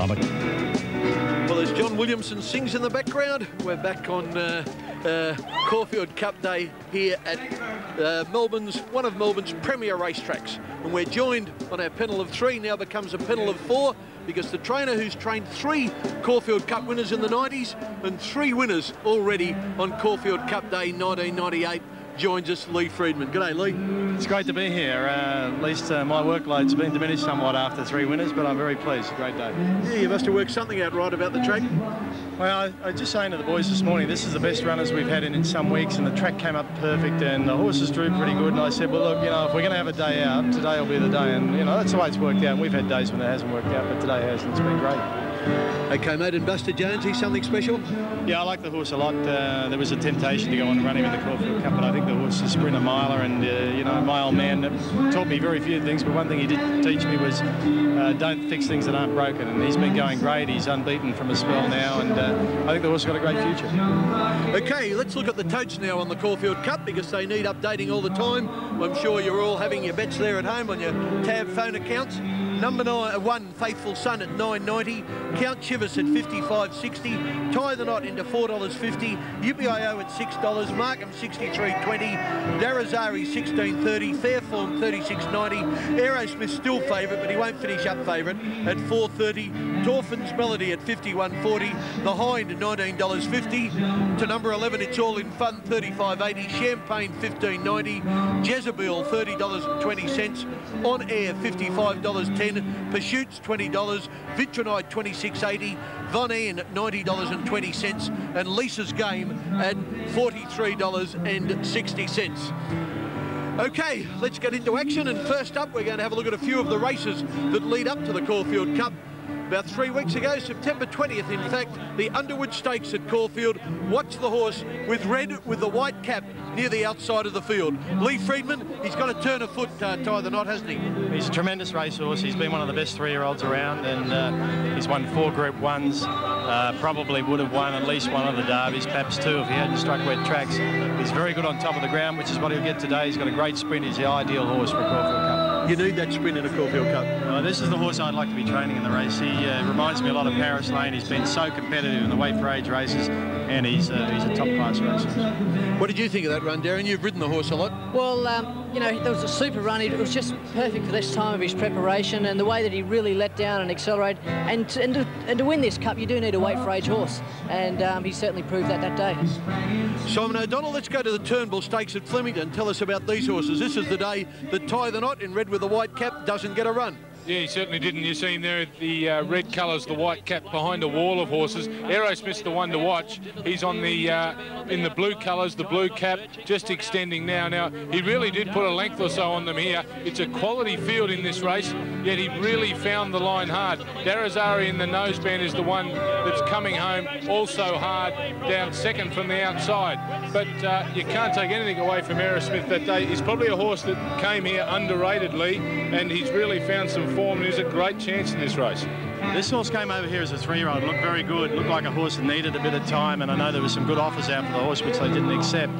Robert. Well, as John Williamson sings in the background, we're back on Caulfield Cup Day here at one of Melbourne's premier racetracks. And we're joined on our panel of 3, now becomes a panel of 4, because the trainer who's trained 3 Caulfield Cup winners in the 90s and 3 winners already on Caulfield Cup Day 1998 joins us, Lee Freedman. G'day, Lee. It's great to be here. At least my workload's been diminished somewhat after 3 winners, but I'm very pleased. A great day. Yeah, you must have worked something out right about the track. Well, I was just saying to the boys this morning, this is the best runners we've had in some weeks, and the track came up perfect, and the horses drew pretty good. And I said, well, look, you know, if we're going to have a day out, today will be the day. And, you know, that's the way it's worked out. We've had days when it hasn't worked out, but today has, and it's been great. Okay, mate, and Buster Jones, he's something special? Yeah, I like the horse a lot. There was a temptation to go on and run him in the Caulfield Cup, but I think the horse is a sprinter miler, and, you know, my old man taught me very few things, but one thing he did teach me was don't fix things that aren't broken, and he's been going great. He's unbeaten from a spell now, and I think the horse has got a great future. Okay, let's look at the totes now on the Caulfield Cup, because they need updating all the time. I'm sure you're all having your bets there at home on your tab phone accounts. Number 1, Faithful Son at $9.90. Count Chivas at $55.60. Tie the Knot into $4.50. UPIO at $6. Markham $63.20. Darazari $16.30. Fairform $36.90. Aerosmith still favourite, but he won't finish up favourite at $4.30. Torfin's Melody at $51.40. The Hind at $19.50. To number 11, It's All in Fun $35.80. Champagne $15.90. Jezebel $30.20. On Air $55.10. Pursuits $20. Vitronite $26.80. Von Airn at $90.20. And Lisa's Game at $43.60. Okay, let's get into action, and first up we're going to have a look at a few of the races that lead up to the Caulfield Cup. About 3 weeks ago, September 20th, in fact, the Underwood Stakes at Caulfield. Watch the horse with red with the white cap near the outside of the field. Lee Freedman, he's got to turn a foot, Tie the Knot, hasn't he? He's a tremendous racehorse. He's been one of the best 3-year-olds around, and he's won 4 Group 1s. Probably would have won at least one of the derbies, perhaps 2 if he hadn't struck wet tracks. He's very good on top of the ground, which is what he'll get today. He's got a great sprint. He's the ideal horse for a Caulfield Cup. You need that sprint in a Caulfield Cup. This is the horse I'd like to be training in the race. He reminds me a lot of Paris Lane. He's been so competitive in the weight for age races, and he's a top-class racer. What did you think of that run, Darren? You've ridden the horse a lot. Well, you know, there was a super run. It was just perfect for this time of his preparation, and the way that he really let down and accelerated. And to win this cup, you do need a weight for age horse, and he certainly proved that day. Simon O'Donnell, let's go to the Turnbull Stakes at Flemington. Tell us about these horses. This is the day that Tie the Knot in red with the white cap doesn't get a run. Yeah, he certainly didn't. You see him there, the red colours, the white cap behind a wall of horses. Aerosmith's the one to watch. He's on the in the blue colours, the blue cap, just extending now. Now, he really did put a length or so on them here. It's a quality field in this race, yet he really found the line hard. Darazari in the noseband is the one that's coming home also hard, down second from the outside. But you can't take anything away from Aerosmith that day. He's probably a horse that came here underratedly, and he's really found some form, and he's a great chance in this race. This horse came over here as a 3-year-old, looked very good, looked like a horse that needed a bit of time, and I know there were some good offers out for the horse which they didn't accept.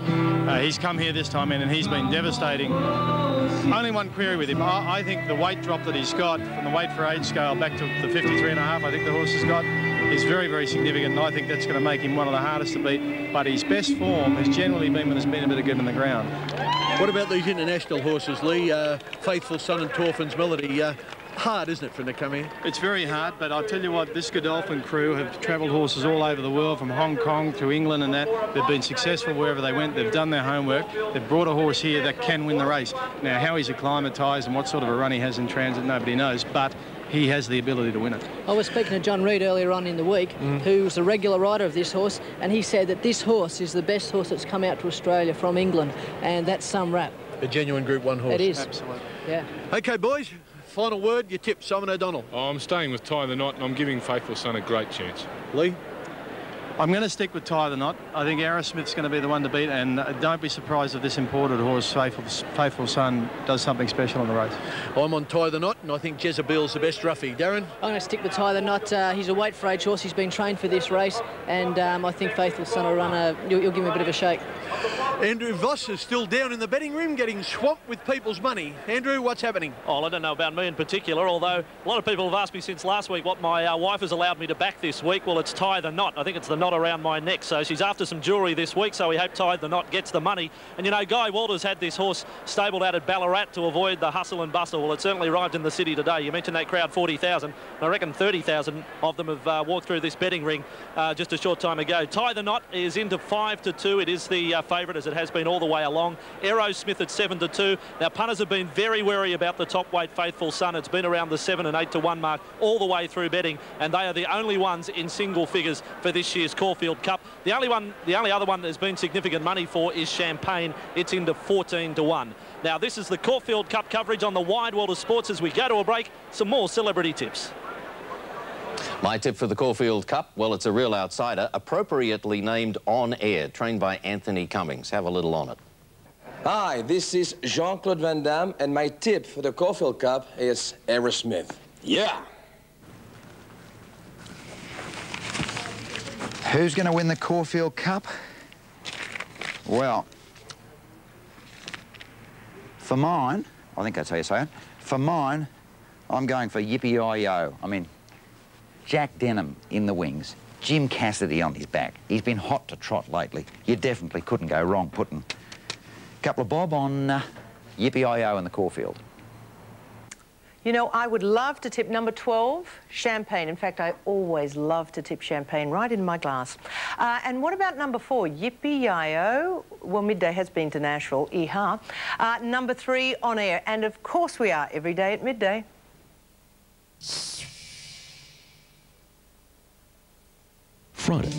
He's come here this time in, and he's been devastating. Only one query with him. I think the weight drop that he's got from the weight for age scale back to the 53.5, I think the horse has got, is very, very significant, and I think that's going to make him one of the hardest to beat. But his best form has generally been when there's been a bit of good on the ground. What about these international horses, Lee? Faithful Son and Torfin's Melody. Hard, isn't it, for them to come here? It's very hard, but I'll tell you what, this Godolphin crew have travelled horses all over the world, from Hong Kong to England and that. They've been successful wherever they went. They've done their homework. They've brought a horse here that can win the race. Now, how he's acclimatised and what sort of a run he has in transit, nobody knows, but he has the ability to win it. I was speaking to John Reid earlier on in the week, who's a regular rider of this horse, and he said that this horse is the best horse that's come out to Australia from England, and that's some rap. A genuine Group 1 horse. It is. Absolutely. Yeah. Okay, boys. Final word, your tip, Simon O'Donnell. I'm staying with Tie the Knot, and I'm giving Faithful Son a great chance. Lee? I'm going to stick with Tie the Knot. I think Aerosmith's going to be the one to beat, and don't be surprised if this imported horse, Faithful Son, does something special in the race. I'm on Tie the Knot, and I think Jezebel's the best roughie. Darren? I'm going to stick with Tie the Knot. He's a weight for age horse. He's been trained for this race, and I think Faithful Son will run you'll give him a bit of a shake. Andrew Voss is still down in the betting room getting swamped with people's money. Andrew, what's happening? Oh, I don't know about me in particular, although a lot of people have asked me since last week what my wife has allowed me to back this week. Well, it's Tie the Knot. I think it's the knot around my neck, so she's after some jewellery this week, so we hope Tie the Knot gets the money. And, you know, Guy Walters had this horse stabled out at Ballarat to avoid the hustle and bustle. Well, it certainly arrived in the city today. You mentioned that crowd, 40,000. I reckon 30,000 of them have walked through this betting ring just a short time ago. Tie the Knot is into 5-2. It is the favourite, as it has been all the way along. Aerosmith at 7-2. Now, punters have been very wary about the top weight Faithful Son. It's been around the 7 and 8 to 1 mark all the way through betting, and they are the only ones in single figures for this year's Caulfield Cup. The only other one there's been significant money for is Champagne. It's into 14-1. Now, this is the Caulfield Cup coverage on the Wide World of Sports. As we go to a break, some more celebrity tips. My tip for the Caulfield Cup, well, it's a real outsider, appropriately named On Air, trained by Anthony Cummings. Have a little on it. Hi, this is Jean-Claude Van Damme, and my tip for the Caulfield Cup is Aerosmith. Yeah! Who's going to win the Caulfield Cup? Well, for mine, I think that's how you say it, for mine, I'm going for Yippee-Yi-Yo. I mean, Jack Denham in the wings, Jim Cassidy on his back. He's been hot to trot lately. You definitely couldn't go wrong putting a couple of bob on Yippee-Yi-Yo in the Caulfield. You know, I would love to tip number 12, Champagne. In fact, I always love to tip Champagne right in my glass. And what about number 4, Yippee-Yi-Yo? Well, Midday has been to Nashville, Iha. Number 3, On Air. And of course we are every day at midday. Friday.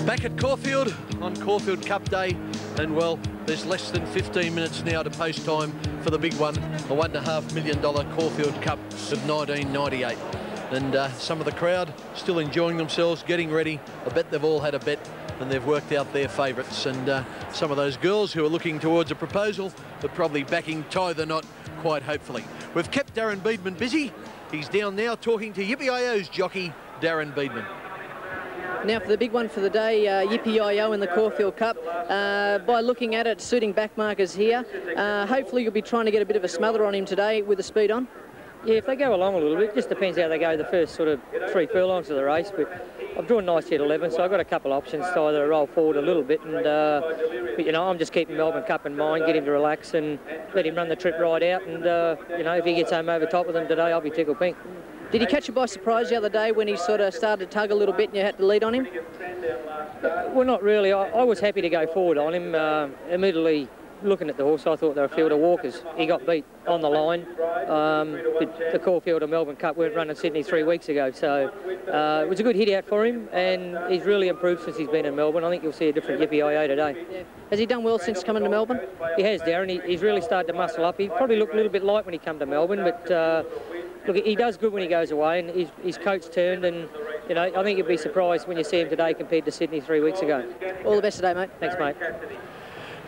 Back at Caulfield on Caulfield Cup Day, and well, there's less than 15 minutes now to post time for the big one, the $1.5 million Caulfield Cup of 1998. And some of the crowd still enjoying themselves, getting ready. I bet they've all had a bet and they've worked out their favourites. And some of those girls who are looking towards a proposal are probably backing Tie the Knot quite hopefully. We've kept Darren Beadman busy. He's down now talking to Yippee-Yi-Yo's jockey, Darren Beadman. Now for the big one for the day, Yippee-Yi-Yo in the Caulfield Cup. By looking at it, suiting back markers here. Hopefully you'll be trying to get a bit of a smother on him today with the speed on. Yeah, if they go along a little bit, just depends how they go the first sort of 3 furlongs of the race. But I've drawn nice here at 11, so I've got a couple of options to either roll forward a little bit and, but, you know, I'm just keeping Melbourne Cup in mind, get him to relax and let him run the trip right out. And, you know, if he gets home over top of them today, I'll be tickled pink. Did he catch you by surprise the other day when he sort of started to tug a little bit and you had to lead on him? Well, not really. I was happy to go forward on him. Immediately looking at the horse, I thought they were a field of walkers. He got beat on the line. The Caulfield and Melbourne Cup weren't run in Sydney 3 weeks ago, so it was a good hit out for him, and he's really improved since he's been in Melbourne. I think you'll see a different Yippee-Yi-Yo today. Yeah. Has he done well since coming to Melbourne? He has, Darren. He's really started to muscle up. He probably looked a little bit light when he came to Melbourne, but look, he does good when he goes away, and his coach turned, and you know, I think you'd be surprised when you see him today compared to Sydney 3 weeks ago. All the best today, mate. Thanks, mate.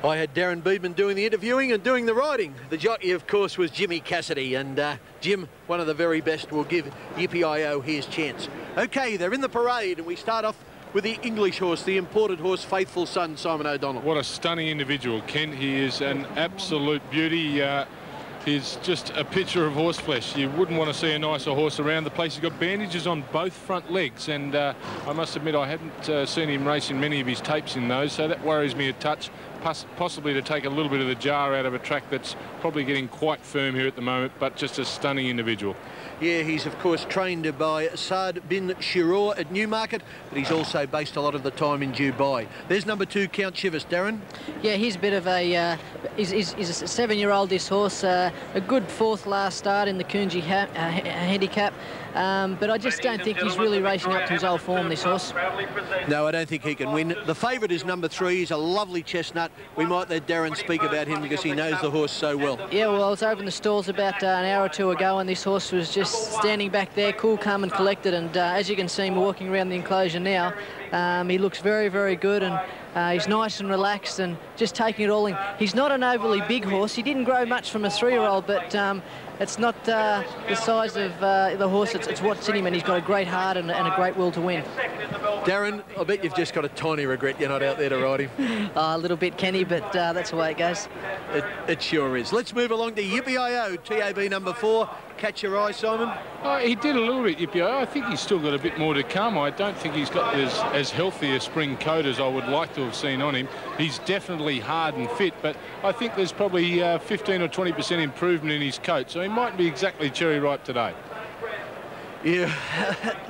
I had Darren Beadman doing the interviewing and doing the riding. The jockey, of course, was Jimmy Cassidy, and Jim, one of the very best, will give Yippee-Yi-Yo his chance. Okay, they're in the parade, and we start off with the English horse, the imported horse, Faithful Son, Simon O'Donnell. What a stunning individual, Ken. He is an absolute beauty. He's just a picture of horseflesh. You wouldn't want to see a nicer horse around the place. He's got bandages on both front legs, and I must admit I hadn't seen him racing many of his tapes in those, so that worries me a touch, possibly to take a little bit of the jar out of a track that's probably getting quite firm here at the moment, but just a stunning individual. Yeah, he's of course trained by Saad bin Shiror at Newmarket, but he's also based a lot of the time in Dubai. There's number 2, Count Chivas, Darren. Yeah, he's a bit of a, he's a 7-year-old, this horse. A good 4th last start in the Coonji handicap. But I just don't think he's really racing up to his old form, this horse. No, I don't think he can win. The favourite is number 3. He's a lovely chestnut. we might let Darren speak about him because he knows the horse so well. Yeah, well, I was over in the stalls about an hour or two ago, and this horse was just standing back there, cool, calm and collected, and as you can see him walking around the enclosure now, he looks very, very good, and he's nice and relaxed and just taking it all in. He's not an overly big horse. He didn't grow much from a 3-year-old, but it's not the size of the horse. It's what's in him, and he's got a great heart and a great will to win. Darren, I bet you've just got a tiny regret you're not out there to ride him. A little bit, Kenny, but that's the way it goes. It sure is. Let's move along to Yippee-I-O, TAB number 4. Catch your eye, Simon. He did a little bit, Yippee-I-O. I think he's still got a bit more to come. I don't think he's got as healthy a spring coat as I would like to have seen on him. He's definitely hard and fit, but I think there's probably 15 or 20% improvement in his coat, so he mightn't be exactly cherry ripe today. Yeah,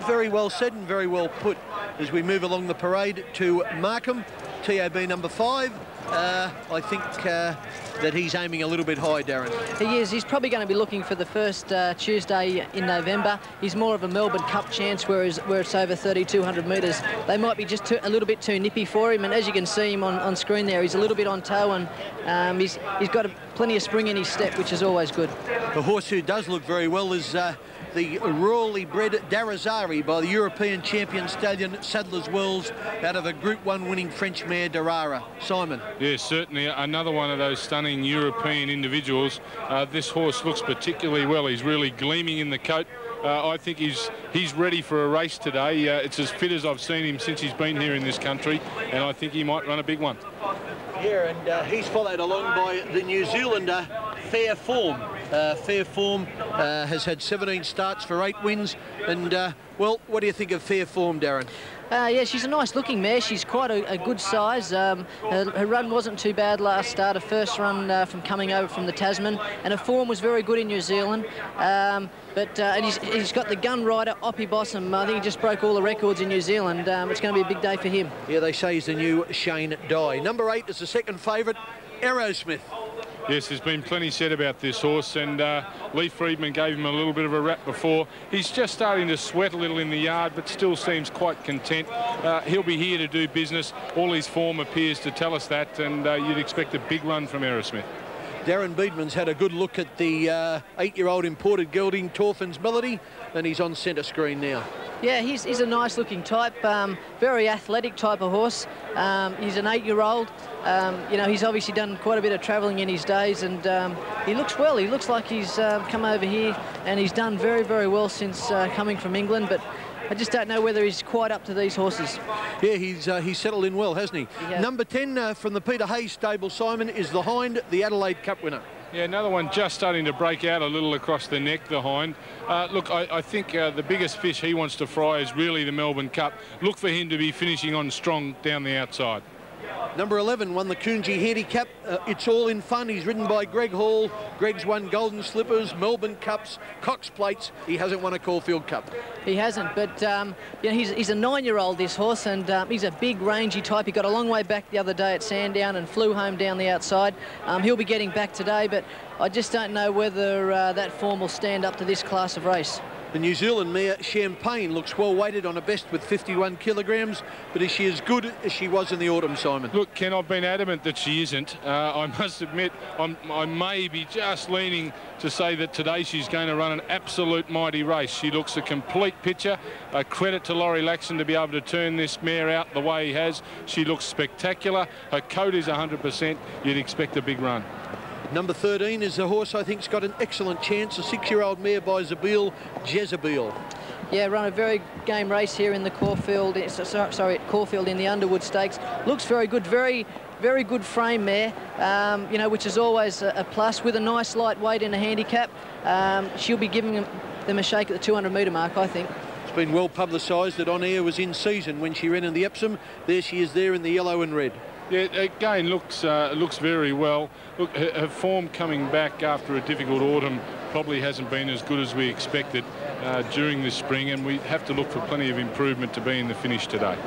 very well said and very well put. As we move along the parade to Markham, TAB number 5. I think that he's aiming a little bit high, Darren. He is. He's probably going to be looking for the first Tuesday in November. He's more of a Melbourne Cup chance, where it's over 3,200 metres. They might be just a little bit too nippy for him, and as you can see him on screen there, he's a little bit on toe, and he's got plenty of spring in his step, which is always good. The horse who does look very well is the royally bred Darazari by the European champion stallion Sadler's Wells out of a Group 1 winning French mare Darara. Simon. Yeah, certainly another one of those stunning European individuals. This horse looks particularly well. He's really gleaming in the coat. I think he's ready for a race today. It's as fit as I've seen him since he's been here in this country, and I think he might run a big one. Yeah, and he's followed along by the New Zealander Fair Form. Fair Form has had 17 starts for 8 wins, and well, what do you think of Fair Form, Darren? Yeah, she's a nice-looking mare. She's quite a good size. Her run wasn't too bad last start. Her first run from coming over from the Tasman, and her form was very good in New Zealand. And he's got the gun rider, Oppie Bossum. I think he just broke all the records in New Zealand. It's going to be a big day for him. Yeah, they say he's the new Shane Dye. Number 8 is the second favourite, Aerosmith. Yes, there's been plenty said about this horse, and Lee Friedman gave him a little bit of a rap before. He's just starting to sweat a little in the yard, but still seems quite content. He'll be here to do business. All his form appears to tell us that, and you'd expect a big run from Aerosmith. Darren Beedman's had a good look at the 8-year-old imported gelding, Torfin's Melody, and he's on centre screen now. Yeah, he's a nice-looking type, very athletic type of horse. He's an 8-year-old. You know, he's obviously done quite a bit of travelling in his days, and he looks well. He looks like he's come over here, and he's done very, very well since coming from England, but I just don't know whether he's quite up to these horses. Yeah, he's settled in well, hasn't he? Number 10 from the Peter Hayes stable, Simon, is the Hind, the Adelaide Cup winner. Yeah, another one just starting to break out a little across the neck, the Hind. Look, I think the biggest fish he wants to fry is really the Melbourne Cup. Look for him to be finishing on strong down the outside. Number 11 won the Coonji Handicap. It's All in Fun. He's ridden by Greg Hall. Greg's won Golden Slippers, Melbourne Cups, Cox Plates. He hasn't won a Caulfield Cup. He hasn't, but you know, he's a 9-year-old, this horse, and he's a big, rangy type. He got a long way back the other day at Sandown and flew home down the outside. He'll be getting back today, but I just don't know whether that form will stand up to this class of race. The New Zealand mare Champagne looks well weighted on a best with 51 kilograms, but is she as good as she was in the autumn, Simon? Look, Ken, I've been adamant that she isn't. I must admit, I may be just leaning to say that today she's going to run an absolute mighty race. She looks a complete picture. A credit to Laurie Laxton to be able to turn this mare out the way he has. She looks spectacular. Her coat is 100%. You'd expect a big run. Number 13 is a horse I think's got an excellent chance, a 6-year-old mare by Zabeel, Jezebel. Yeah, run a very game race here in the Caulfield, sorry, at Caulfield in the Underwood Stakes. Looks very good, very good frame mare, you know, which is always a plus, with a nice light weight in a handicap. She'll be giving them a shake at the 200-metre mark, I think. It's been well publicised that On Air was in season when she ran in the Epsom. There she is there in the yellow and red. Yeah, again, looks very well. Look, her form coming back after a difficult autumn probably hasn't been as good as we expected during this spring, and we have to look for plenty of improvement to be in the finish today.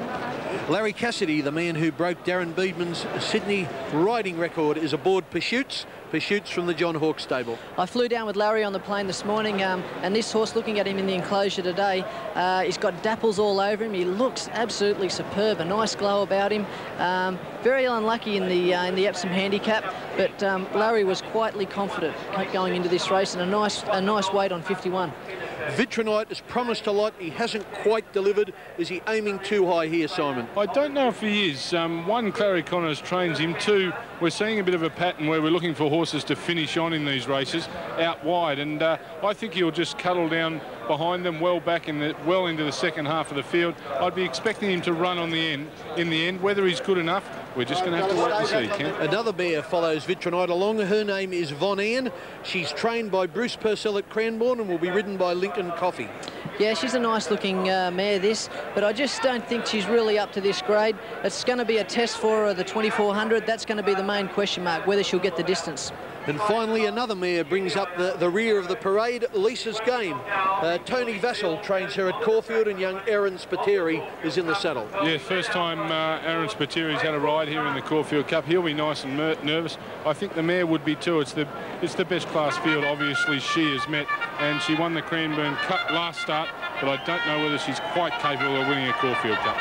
Larry Cassidy, the man who broke Darren Beedman's Sydney riding record, is aboard Pursuits. Pursuits from the John Hawke stable. I flew down with Larry on the plane this morning, and this horse, looking at him in the enclosure today, he's got dapples all over him. He looks absolutely superb, a nice glow about him. Very unlucky in the Epsom handicap, but Larry was quietly confident going into this race, and a nice weight on 51. Vitronite has promised a lot. He hasn't quite delivered. Is he aiming too high here, Simon? I don't know if he is. One, Clary Connors trains him. Two, we're seeing a bit of a pattern where we're looking for horses to finish on in these races out wide, and I think he'll just cuddle down behind them, well back well into the second half of the field. I'd be expecting him to run on in the end. Whether he's good enough, we're just going to have to wait and see, Ken. Another mare follows Vitronite along. Her name is Von Ann. She's trained by Bruce Purcell at Cranbourne and will be ridden by Lincoln Coffey. Yeah, she's a nice-looking mare, this, but I just don't think she's really up to this grade. It's going to be a test for her, the 2400. That's going to be the main question mark, whether she'll get the distance. And finally, another mare brings up the rear of the parade, Lisa's Game. Tony Vassell trains her at Caulfield, and young Aaron Spiteri is in the saddle. Yeah, first time Aaron Spiteri's had a ride here in the Caulfield Cup. He'll be nice and nervous. I think the mare would be too. It's the best class field, obviously, she has met, and she won the Cranbourne Cup last start, but I don't know whether she's quite capable of winning a Caulfield Cup.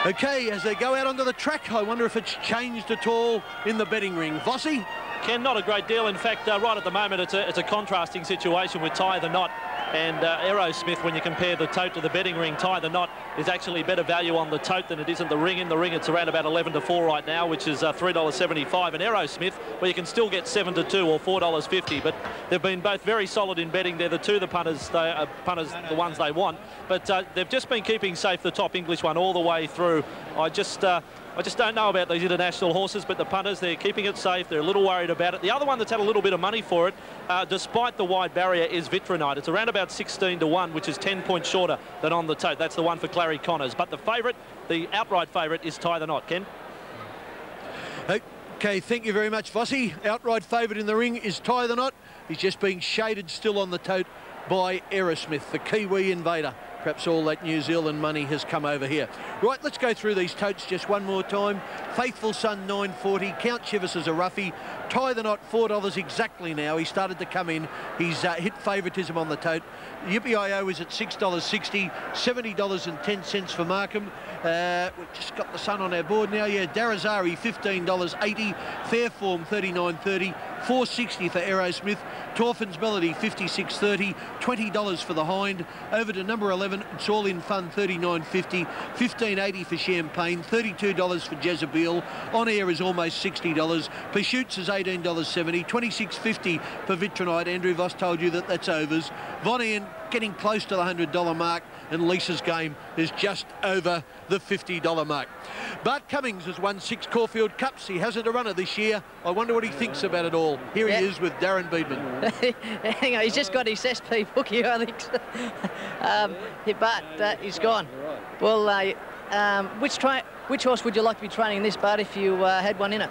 OK, as they go out onto the track, I wonder if it's changed at all in the betting ring. Vossi? Ken, not a great deal. In fact, right at the moment, it's a contrasting situation with Tie the Knot and Aerosmith. When you compare the tote to the betting ring, Tie the Knot is actually better value on the tote than it is in the ring. In the ring, it's around about 11 to 4 right now, which is $3.75. And Aerosmith, where you can still get 7 to 2 or $4.50. But they've been both very solid in betting. They're the two the punters, the ones they want. But they've just been keeping safe the top English one all the way through. I just don't know about these international horses, but the punters, they're keeping it safe. They're a little worried about it. The other one that's had a little bit of money for it, despite the wide barrier, is Vitronite. It's around about 16 to 1, which is 10 points shorter than on the tote. That's the one for Clary Connors. But the favourite, the outright favourite, is Tie the Knot. Ken? OK, thank you very much, Vossi. Outright favourite in the ring is Tie the Knot. He's just being shaded still on the tote by Aerosmith, the Kiwi invader. Perhaps all that New Zealand money has come over here. Right, let's go through these totes just one more time. Faithful Son, $9.40. Count Chivas as a roughie. Tie the Knot, $4 exactly now. He started to come in. He's hit favouritism on the tote. Yippee-I-O is at $6.60. $70.10 for Markham. We've just got the sun on our board now. Yeah, Darazari, $15.80. Fairform, $39.30. $4.60 for Aerosmith. Torfin's Melody, $56.30. $20 for the Hind. Over to number 11, It's All in Fun, $39.50. $15.80 for Champagne. $32 for Jezebel. On Air is almost $60. Pursuits is $18.70. $26.50 for Vitronite. Andrew Voss told you that that's overs. Von Ann getting close to the $100 mark, and Lisa's Game is just over the $50 mark. Bart Cummings has won 6 Caulfield Cups. He hasn't a runner this year. I wonder what he thinks about it all. Here he is with Darren Beedman. Hang on, he's just got his SP book here, I think. But he's gone. Well, which horse would you like to be training in this, Bart, if you had one in it?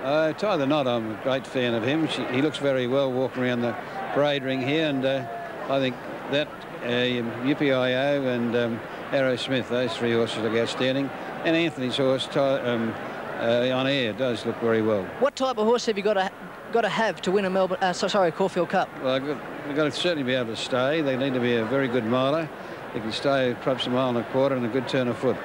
Tie the Knot, I'm a great fan of him. He looks very well walking around the parade ring here, and I think that Yippee-I-O and Aerosmith, those 3 horses look outstanding. And Anthony's horse, on Air, does look very well. What type of horse have you got to have to win a Caulfield Cup? Well, they've got to certainly be able to stay. They need to be a very good miler. They can stay perhaps a mile and a quarter and a good turn of foot.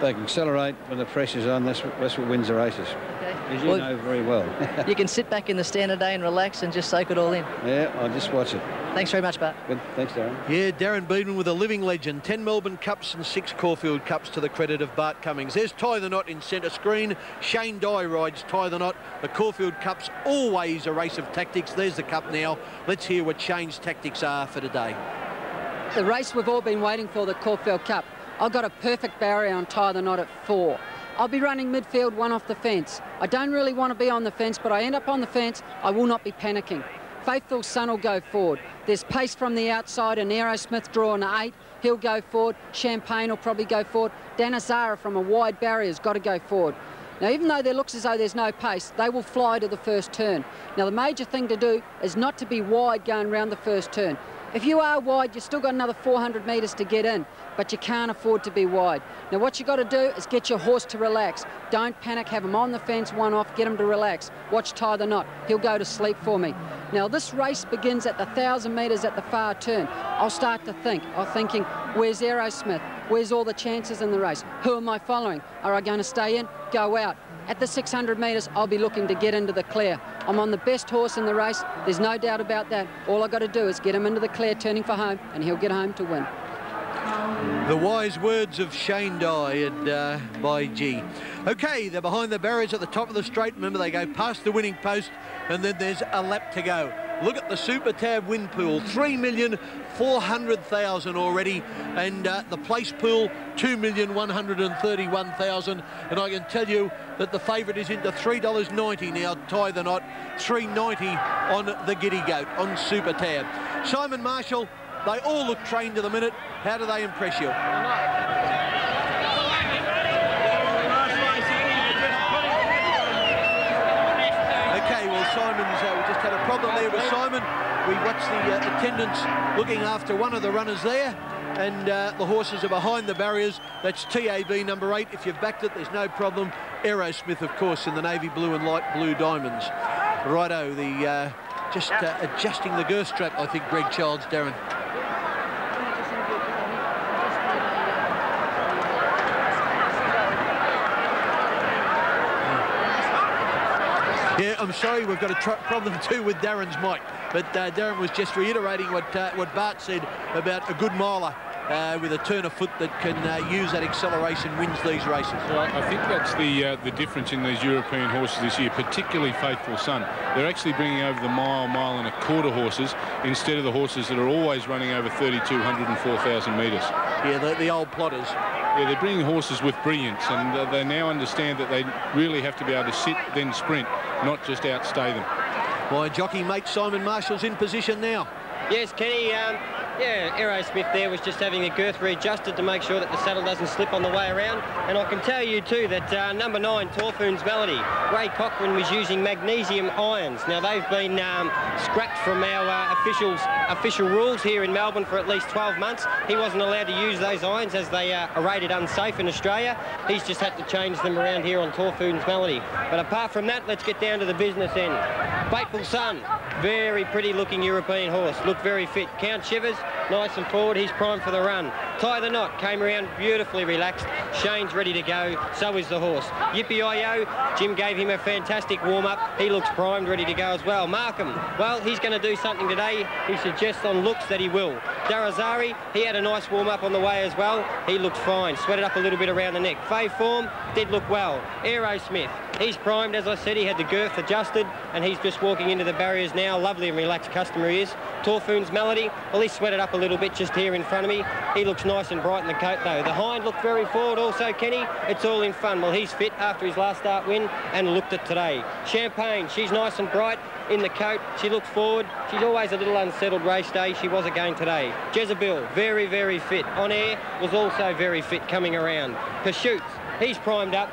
They can accelerate when the pressure's on. That's what wins the races. Okay. As you know very well. You can sit back in the stand today and relax and just soak it all in. Yeah, I'll just watch it. Thanks very much, Bart. Good. Thanks, Darren. Yeah, Darren Beedman with a living legend. 10 Melbourne Cups and 6 Caulfield Cups to the credit of Bart Cummings. There's Tie the Knot in centre screen. Shane Dye rides Tie the Knot. The Caulfield Cup's always a race of tactics. There's the cup now. Let's hear what Shane's tactics are for today. The race we've all been waiting for, the Caulfield Cup. I've got a perfect barrier on Tie the Knot at 4. I'll be running midfield, 1 off the fence. I don't really want to be on the fence, but I end up on the fence. I will not be panicking. Faithful Son will go forward. There's pace from the outside, and Aerosmith drawing an 8. He'll go forward. Champagne will probably go forward. Danazara from a wide barrier has got to go forward. Now, even though there looks as though there's no pace, they will fly to the first turn. Now, the major thing to do is not to be wide going round the first turn. If you are wide, you've still got another 400 metres to get in, but you can't afford to be wide. Now, what you got to do is get your horse to relax. Don't panic, have him on the fence, one off, get him to relax. Watch Tie the Knot. He'll go to sleep for me. Now, this race begins at the 1,000 metres at the far turn. I'll start to think. I'm thinking, where's Aerosmith? Where's all the chances in the race? Who am I following? Are I going to stay in? Go out. At the 600 metres, I'll be looking to get into the clear. I'm on the best horse in the race. There's no doubt about that. All I've got to do is get him into the clear, turning for home, and he'll get home to win. The wise words of Shane Dye and by G. Okay, they're behind the barriers at the top of the straight. Remember, they go past the winning post, and then there's a lap to go. Look at the Super Tab win pool, 3,400,000 already, and the place pool, 2,131,000. And I can tell you that the favourite is into $3.90 now, Tie the Knot, $3.90 on the Giddy Goat, on Super Tab. Simon Marshall, they all look trained to the minute. How do they impress you? Okay, well, Simon's, we just had a problem there with Simon. We watched the attendants looking after one of the runners there, and the horses are behind the barriers. That's TAB number 8. If you've backed it, there's no problem. Aerosmith, of course, in the navy blue and light blue diamonds. Righto, the just adjusting the girth strap, I think, Greg Childs, Darren. Yeah, I'm sorry, we've got a problem too with Darren's mic, but Darren was just reiterating what Bart said about a good miler with a turn of foot that can use that acceleration, wins these races. Well, I think that's the difference in these European horses this year, particularly Faithful Son. They're actually bringing over the mile and a quarter horses instead of the horses that are always running over 3,200 and 4,000 metres. Yeah, the old plotters. Yeah, they're bringing horses with brilliance, and they now understand that they really have to be able to sit, then sprint, not just outstay them. My jockey mate Simon Marshall's in position now. Yes, Kenny, yeah, Aerosmith there was just having the girth readjusted to make sure that the saddle doesn't slip on the way around. And I can tell you too that number 9, Torfoon's Melody, Ray Cochran was using magnesium irons. Now they've been scrapped from our official rules here in Melbourne for at least 12 months. He wasn't allowed to use those irons as they are rated unsafe in Australia. He's just had to change them around here on Torfoon's Melody. But apart from that, let's get down to the business end. Faithful Son, very pretty looking European horse, looked very fit. Count Shivers, nice and forward, he's primed for the run. Tie the Knot came around beautifully relaxed. Shane's ready to go, so is the horse. Yippee-I-Yo, Jim gave him a fantastic warm-up. He looks primed, ready to go as well. Markham, well, he's going to do something today. He suggests on looks that he will. Darazari, he had a nice warm-up on the way as well. He looked fine, sweated up a little bit around the neck. Fave Form did look well. Aerosmith, he's primed, as I said, he had the girth adjusted, and he's just walking into the barriers now. Lovely and relaxed customer he is. Torfoon's Melody, well, he sweated up a little bit just here in front of me. He looks nice and bright in the coat, though. The hind looked very forward also, Kenny. It's all in fun. Well, he's fit after his last start win and looked at today. Champagne, she's nice and bright in the coat. She looks forward. She's always a little unsettled race day. She was again today. Jezebel, very, very fit. On Air was also very fit coming around. Pursuits, he's primed up.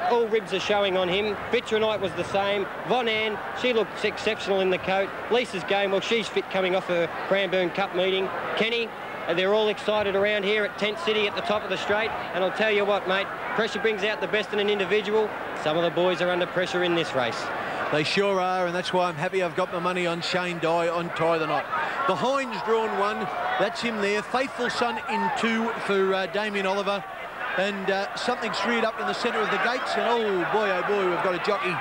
All ribs are showing on him. Vitronite was the same. Von Ann, she looked exceptional in the coat. Lisa's game, well, she's fit coming off her Cranbourne Cup meeting. Kenny, they're all excited around here at Tent City at the top of the straight. And I'll tell you what, mate, pressure brings out the best in an individual. Some of the boys are under pressure in this race. They sure are, and that's why I'm happy I've got my money on Shane Dye on Tie the Knot. The hind's drawn 1. That's him there. Faithful Son in 2 for Damien Oliver. And something's reared up in the centre of the gates. And oh boy, we've got a jockey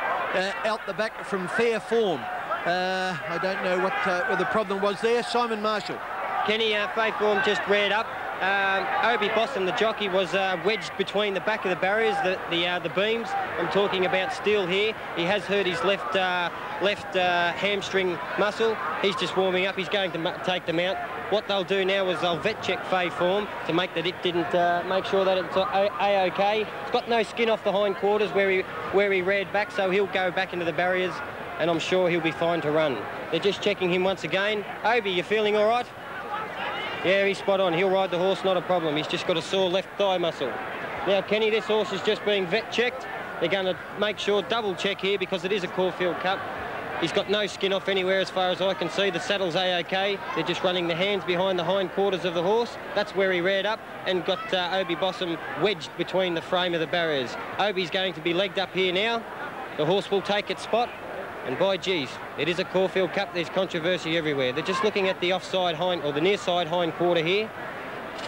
out the back from Fair Form. I don't know what the problem was there. Simon Marshall. Kenny, Faith Form just reared up. Obi Bossum, the jockey, was wedged between the back of the barriers, the beams. I'm talking about Steele here. He has hurt his left hamstring muscle. He's just warming up. He's going to take them out. What they'll do now is they'll vet check Faith Form to make that it didn't make sure that it's a-okay. It's got no skin off the hindquarters where he reared back, so he'll go back into the barriers, and I'm sure he'll be fine to run. They're just checking him once again. Obi, you feeling all right? Yeah, he's spot on. He'll ride the horse, not a problem. He's just got a sore left thigh muscle. Now, Kenny, this horse is just being vet checked. They're going to make sure, double check here, because it is a Caulfield Cup. He's got no skin off anywhere as far as I can see. The saddle's A-OK. They're just running the hands behind the hind quarters of the horse. That's where he reared up and got Obi Bossum wedged between the frame of the barriers. Obi's going to be legged up here now. The horse will take its spot. And by geez, it is a Caulfield Cup. There's controversy everywhere. They're just looking at the offside hind, or the near side hind quarter here.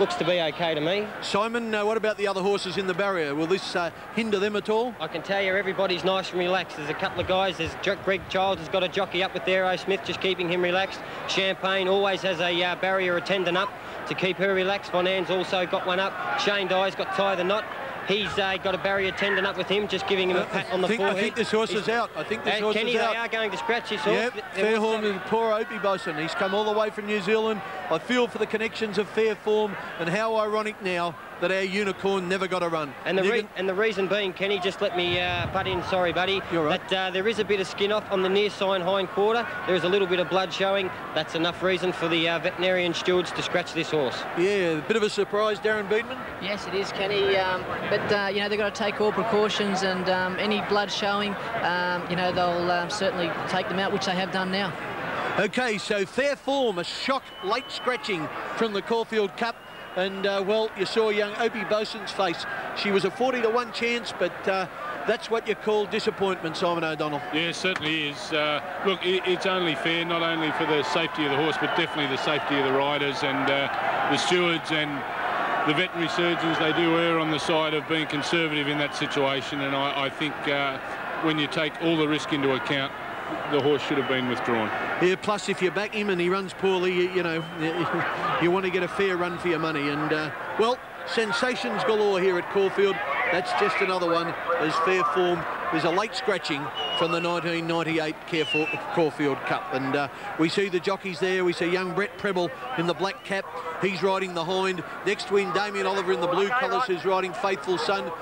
Looks to be okay to me. Simon, what about the other horses in the barrier? Will this hinder them at all? I can tell you everybody's nice and relaxed. There's a couple of guys. There's Greg Childs has got a jockey up with Aerosmith, just keeping him relaxed. Champagne always has a barrier attendant up to keep her relaxed. Von Ann's also got one up. Shane Dye's got Tie the Knot. He's got a barrier tendon up with him, just giving him a pat on the forehead. I think this horse is out. I think this horse Kenny, is out. They are going to scratch his horse. Yep, Fairform and poor Opie Bosun. He's come all the way from New Zealand. I feel for the connections of Fairform, and how ironic now that our unicorn never got a run. And the reason being, Kenny, just let me butt in, sorry buddy, you're right. That there is a bit of skin off on the near side hind quarter. There is a little bit of blood showing. That's enough reason for the veterinarian stewards to scratch this horse. Yeah, a bit of a surprise, Darren Beatman. Yes, it is, Kenny. But you know, they've got to take all precautions, and any blood showing, you know, they'll certainly take them out, which they have done now. Okay, so Fairform, a shock late scratching from the Caulfield Cup. And, well, you saw young Opie Bosun's face. She was a 40-to-1 chance, but that's what you call disappointment, Simon O'Donnell. Yeah, it certainly is. Look, it's only fair, not only for the safety of the horse, but definitely the safety of the riders and the stewards and the veterinary surgeons. They do err on the side of being conservative in that situation, and I think when you take all the risk into account, the horse should have been withdrawn. Yeah, plus if you back him and he runs poorly, you know, you want to get a fair run for your money. And, well, sensations galore here at Caulfield. That's just another one as Fairform. There's a late scratching from the 1998 Caulfield Cup. And we see the jockeys there. We see young Brett Preble in the black cap. He's riding the hind. Next to him, Damien Oliver in the blue colours, who's riding Faithful Son.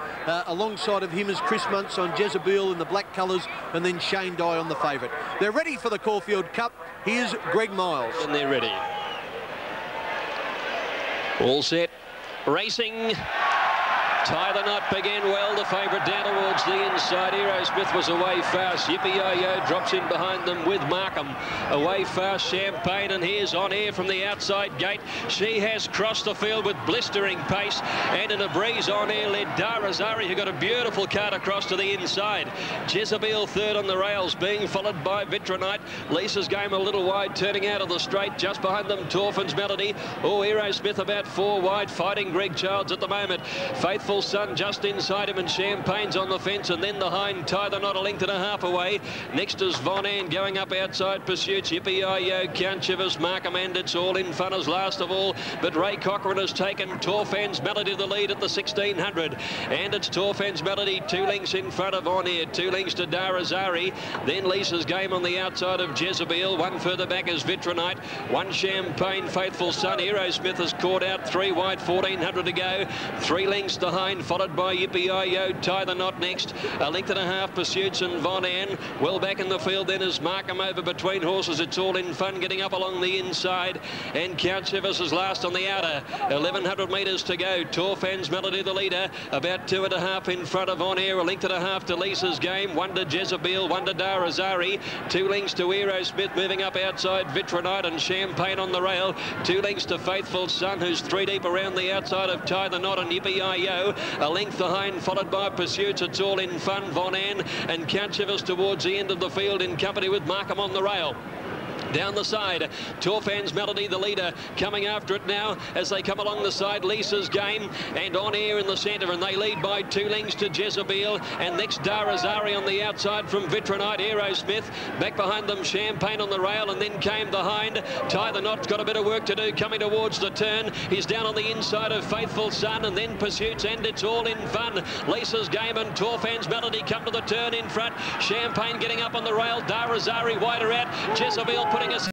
Alongside of him is Chris Muntz on Jezebel in the black colours, and then Shane Dye on the favourite. They're ready for the Caulfield Cup. Here's Greg Miles. And they're ready. All set. Racing. Tie the Knot began well, the favourite down towards the inside. Aerosmith was away fast. Yippee-Yo-Yo drops in behind them with Markham. Away fast, Champagne, and here's On Air from the outside gate. She has crossed the field with blistering pace, and in a breeze, On Air led Darazari, who got a beautiful cut across to the inside. Jezebel third on the rails, being followed by Vitronite. Lisa's Game a little wide, turning out of the straight. Just behind them, Torfin's Melody. Oh, Aerosmith about 4 wide, fighting Greg Childs at the moment. Faithful Sun just inside him, and Champagne's on the fence, and then the hind Tie the Knot a length and a half away. Next is Von Ann going up outside pursuits. Yippee-Yo-Yo, Count Chivers, Markham, and It's All in Fun as last of all. But Ray Cochrane has taken Torfan's Melody the lead at the 1600, and it's Torfan's Melody 2 lengths in front of On Air, 2 lengths to Darazari. Then Lisa's Game on the outside of Jezebel. 1 further back is Vitronite. 1 Champagne, Faithful Son. Aerosmith has caught out 3 wide, 1400 to go. 3 lengths to hind, followed by Yippee-Yo-Yo. Tie the Knot next. A length and a half pursuits, and Von Ann well back in the field then is Markham over between horses. It's All in Fun getting up along the inside, and Count Chivers is last on the outer. 1100 metres to go. Torfan's Melody the leader, about 2.5 in front of On Air. A length and a half to Lisa's Game. 1 to Jezebel, 1 to Darazari. 2 lengths to Aerosmith, moving up outside Vitronite, and Champagne on the rail. 2 lengths to Faithful Son, who's 3 deep around the outside of Tie the Knot and Yippee-Yo-Yo. A length behind, followed by Pursuits. It's All in Fun, Von Ann, and Count Chivers towards the end of the field in company with Markham on the rail. Down the side, Torfan's Melody, the leader, coming after it now as they come along the side. Lisa's Game and On Air in the centre, and they lead by 2 lengths to Jezebel, and next Darazari on the outside from Vitronite. Aerosmith back behind them, Champagne on the rail, and then came the hind. Tie the Knot's got a bit of work to do coming towards the turn. He's down on the inside of Faithful Son, and then Pursuits, and It's All in Fun. Lisa's Game and Torfan's Melody come to the turn in front. Champagne getting up on the rail. Darazari wider out. Jezebel putting us